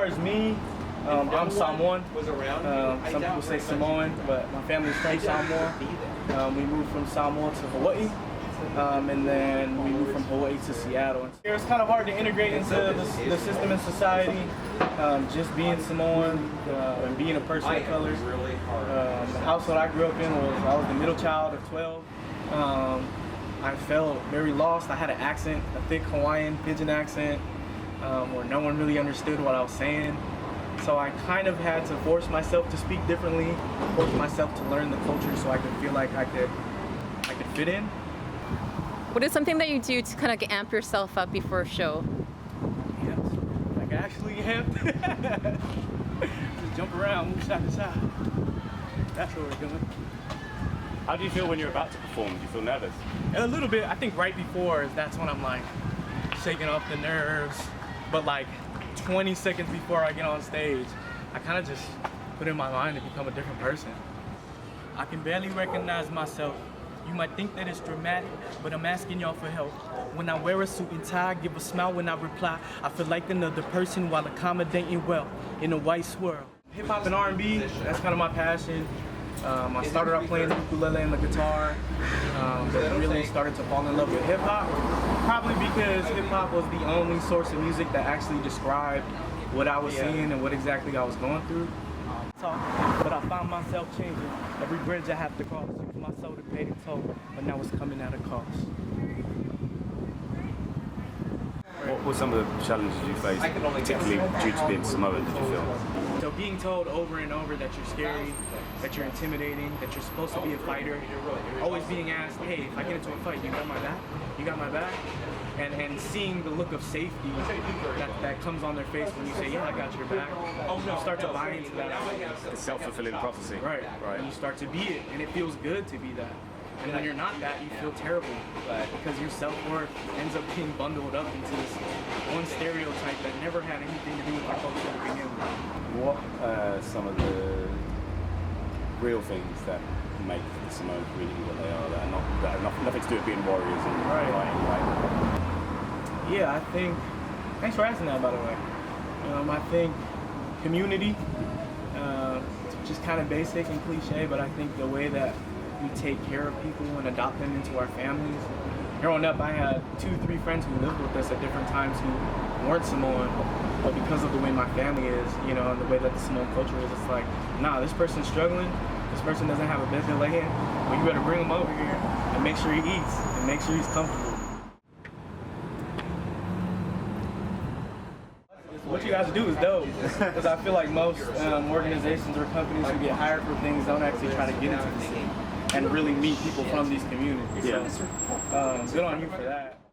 as me, I'm Samoan. Some people say Samoan, but my family's from Samoa. We moved from Samoa to Hawaii, and then we moved from Hawaii to Seattle. It's kind of hard to integrate into the system and society, just being Samoan and being a person of color. The household I grew up in I was the middle child of 12. I felt very lost. I had an accent, a thick Hawaiian pidgin accent, where no one really understood what I was saying. So I kind of had to force myself to speak differently, force myself to learn the culture so I could feel like I could fit in. What is something that you do to kind of amp yourself up before a show? Yeah, like actually amp. Just jump around, move side to side. That's what we're doing. How do you feel when you're about to perform? Do you feel nervous? A little bit. I think right before, that's when I'm like shaking off the nerves. But like 20 seconds before I get on stage, I kind of just put in my mind to become a different person. I can barely recognize myself. You might think that it's dramatic, but I'm asking y'all for help. When I wear a suit and tie, give a smile when I reply. I feel like another person while accommodating well in a white swirl. Hip hop and R&B, that's kind of my passion. I started out playing the ukulele and the guitar, but really started to fall in love with hip hop. Probably because hip hop was the only source of music that actually described what I was seeing and what exactly I was going through. But I found myself changing. Every bridge I have to cross, use my soul to pay the toll, but now it's coming at a cost. What were some of the challenges you faced, particularly due to being Samoan, did you feel? So being told over and over that you're scary, that you're intimidating, that you're supposed to be a fighter, always being asked, hey, if I get into a fight, you got my back? You got my back? And seeing the look of safety that comes on their face when you say, yeah, I got your back, you start to buy into that. It's self-fulfilling prophecy. Right. And you start to be it, and it feels good to be that. And when you're not that, you feel terrible because your self-worth ends up being bundled up into this one stereotype that never had anything to do with our culture to begin with. What are some of the real things that make the Samoan community what they are, that are nothing to do with being warriors and fighting, right? Yeah, I think, thanks for asking that, by the way. I think community, just kind of basic and cliche, but I think the way that we take care of people and adopt them into our families. Growing up, I had 2-3 friends who lived with us at different times who weren't Samoan, but because of the way my family is, and the way that the Samoan culture is, it's like, nah, this person's struggling, this person doesn't have a bed to lay in, well, you better bring him over here and make sure he eats and make sure he's comfortable. What you guys do is dope, because I feel like most organizations or companies who get hired for things don't actually try to get into the city and really meet people from these communities. So, good on you for that.